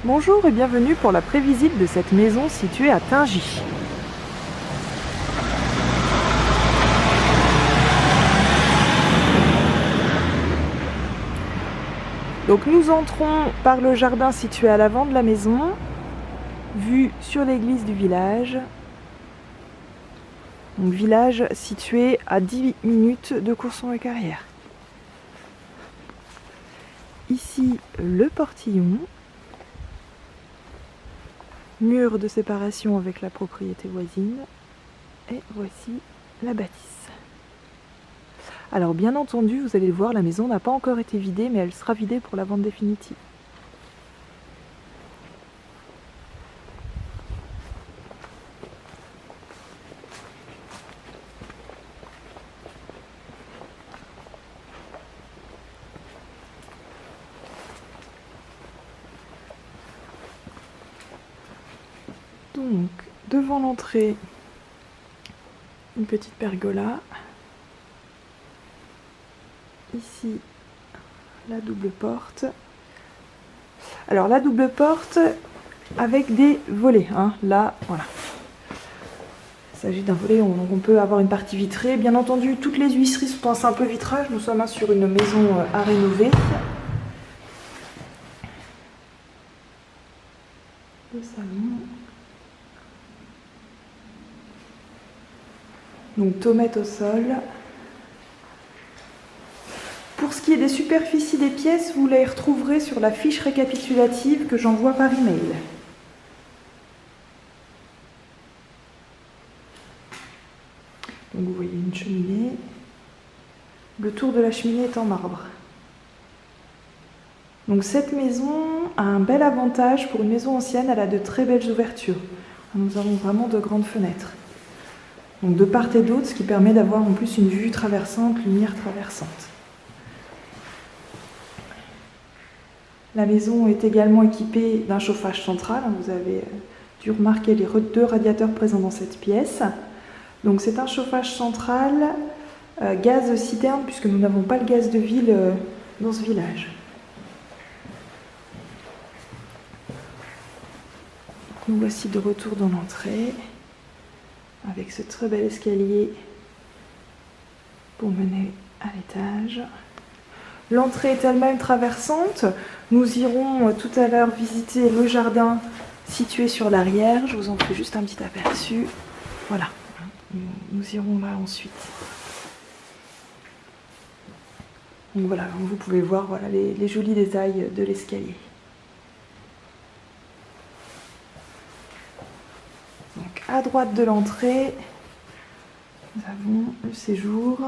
Bonjour et bienvenue pour la prévisite de cette maison située à Tingy. Donc nous entrons par le jardin situé à l'avant de la maison, vue sur l'église du village. Donc village situé à 10 minutes de Courson-le-Carrière. Ici le portillon, mur de séparation avec la propriété voisine, et voici la bâtisse. Alors bien entendu, vous allez le voir, la maison n'a pas encore été vidée, mais elle sera vidée pour la vente définitive. Donc, devant l'entrée, une petite pergola. Ici, la double porte. Alors, la double porte avec des volets. Là, voilà. Il s'agit d'un volet, donc on peut avoir une partie vitrée. Bien entendu, toutes les huisseries sont en simple vitrage. Nous sommes sur une maison à rénover. Le salon. Donc tomate au sol. Pour ce qui est des superficies des pièces, vous les retrouverez sur la fiche récapitulative que j'envoie par email. Donc vous voyez une cheminée. Le tour de la cheminée est en marbre. Donc cette maison a un bel avantage pour une maison ancienne, elle a de très belles ouvertures. Nous avons vraiment de grandes fenêtres. Donc de part et d'autre, ce qui permet d'avoir en plus une vue traversante, lumière traversante. La maison est également équipée d'un chauffage central. Vous avez dû remarquer les deux radiateurs présents dans cette pièce. Donc c'est un chauffage central, gaz citerne, puisque nous n'avons pas le gaz de ville dans ce village. Nous voici de retour dans l'entrée, avec ce très bel escalier pour mener à l'étage. L'entrée est elle-même traversante. Nous irons tout à l'heure visiter le jardin situé sur l'arrière. Je vous en fais juste un petit aperçu. Voilà, nous irons là ensuite. Donc voilà, vous pouvez voir voilà, les jolis détails de l'escalier. Donc à droite de l'entrée, nous avons le séjour,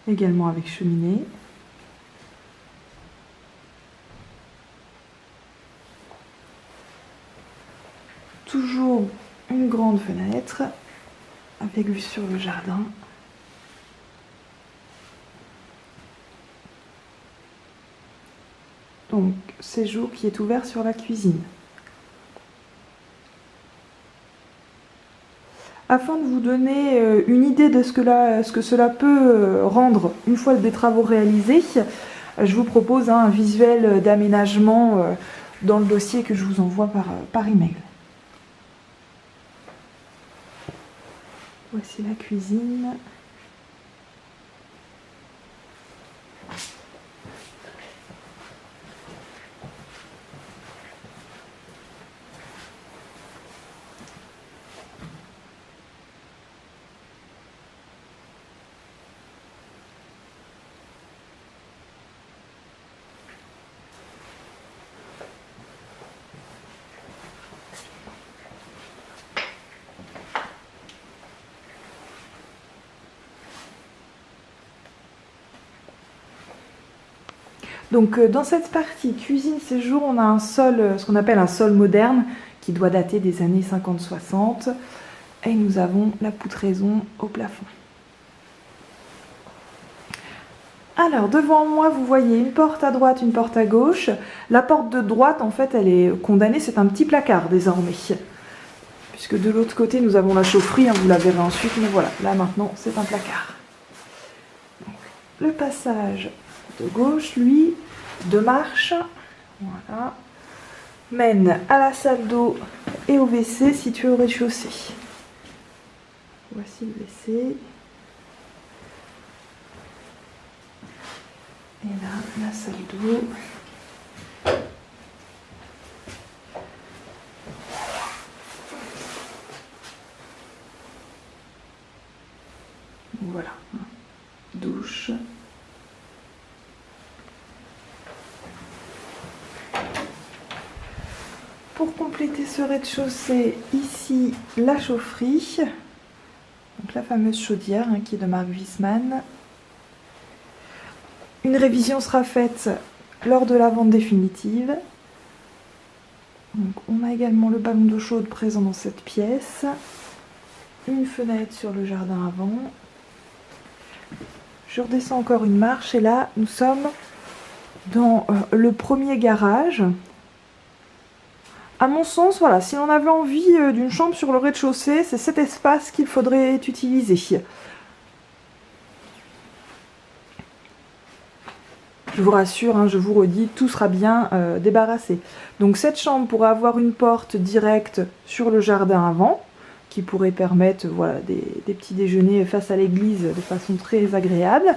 également avec cheminée. Toujours une grande fenêtre avec vue sur le jardin. Donc séjour qui est ouvert sur la cuisine. Afin de vous donner une idée de ce que cela peut rendre une fois des travaux réalisés, je vous propose un visuel d'aménagement dans le dossier que je vous envoie par email. Voici la cuisine. Donc dans cette partie cuisine séjour, on a un sol, ce qu'on appelle un sol moderne, qui doit dater des années 50-60. Et nous avons la poutraison au plafond. Alors devant moi, vous voyez une porte à droite, une porte à gauche. La porte de droite, en fait, elle est condamnée, c'est un petit placard désormais. Puisque de l'autre côté, nous avons la chaufferie, vous la verrez ensuite, mais voilà, là maintenant, c'est un placard. Donc, le passage de gauche, lui, 2 marches, voilà. mène à la salle d'eau et au WC situé au rez-de-chaussée. Voici le WC. Et là, la salle d'eau. Voilà, douche. Pour compléter ce rez-de-chaussée, ici la chaufferie, donc la fameuse chaudière qui est de marque Wiesmann. Une révision sera faite lors de la vente définitive. Donc, on a également le ballon d'eau chaude présent dans cette pièce, une fenêtre sur le jardin avant. Je redescends encore une marche et là nous sommes dans le premier garage. À mon sens, voilà, si on avait envie d'une chambre sur le rez-de-chaussée, c'est cet espace qu'il faudrait utiliser. Je vous rassure, hein, je vous redis, tout sera bien débarrassé. Donc cette chambre pourrait avoir une porte directe sur le jardin avant, qui pourrait permettre voilà, des petits déjeuners face à l'église de façon très agréable.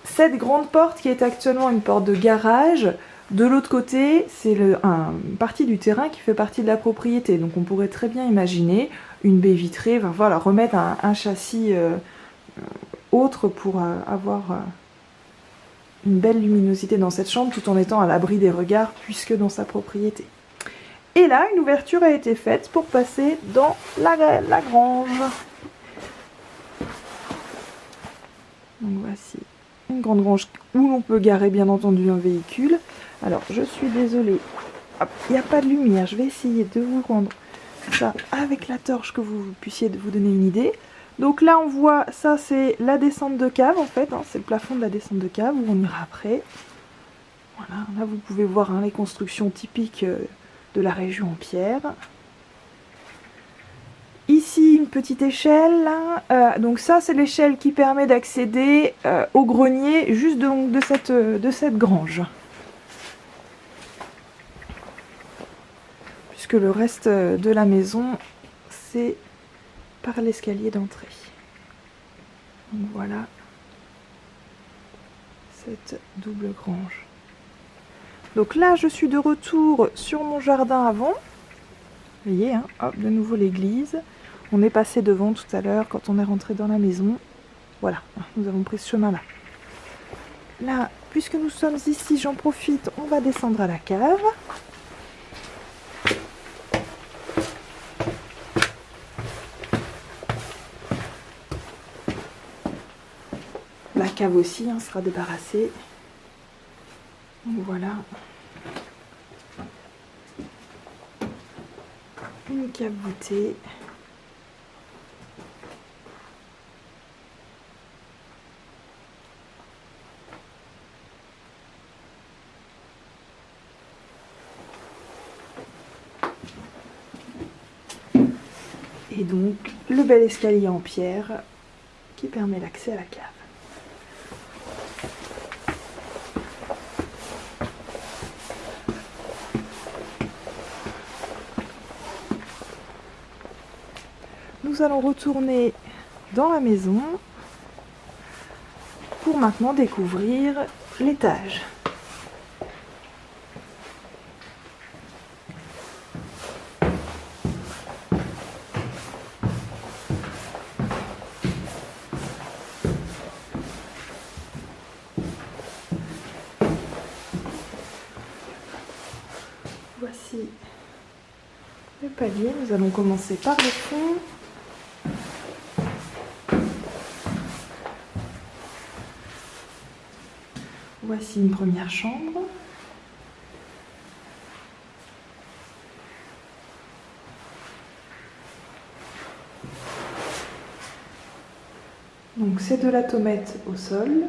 Cette grande porte qui est actuellement une porte de garage, de l'autre côté, c'est une partie du terrain qui fait partie de la propriété. Donc on pourrait très bien imaginer une baie vitrée, enfin, voilà, remettre un châssis autre pour avoir une belle luminosité dans cette chambre tout en étant à l'abri des regards puisque dans sa propriété. Et là, une ouverture a été faite pour passer dans la grange. Donc voici une grande grange où l'on peut garer bien entendu un véhicule. Alors je suis désolée, il n'y a pas de lumière, je vais essayer de vous rendre ça avec la torche que vous puissiez vous donner une idée. Donc là on voit, ça c'est la descente de cave en fait, hein, c'est le plafond de la descente de cave où on ira après. Voilà, là vous pouvez voir hein, les constructions typiques de la région en pierre. Ici une petite échelle, donc ça c'est l'échelle qui permet d'accéder au grenier juste de cette grange. Puisque le reste de la maison c'est par l'escalier d'entrée. Donc voilà cette double grange. Donc là je suis de retour sur mon jardin avant. Vous voyez, hein, hop, de nouveau l'église. On est passé devant tout à l'heure quand on est rentré dans la maison. Voilà, nous avons pris ce chemin-là. Là, puisque nous sommes ici, j'en profite, on va descendre à la cave. La cave aussi hein, sera débarrassée. Donc voilà. Une cave voûtée. Et donc le bel escalier en pierre qui permet l'accès à la cave. Nous allons retourner dans la maison pour maintenant découvrir l'étage. Voici le palier, nous allons commencer par le fond. Voici une première chambre. Donc c'est de la tomette au sol.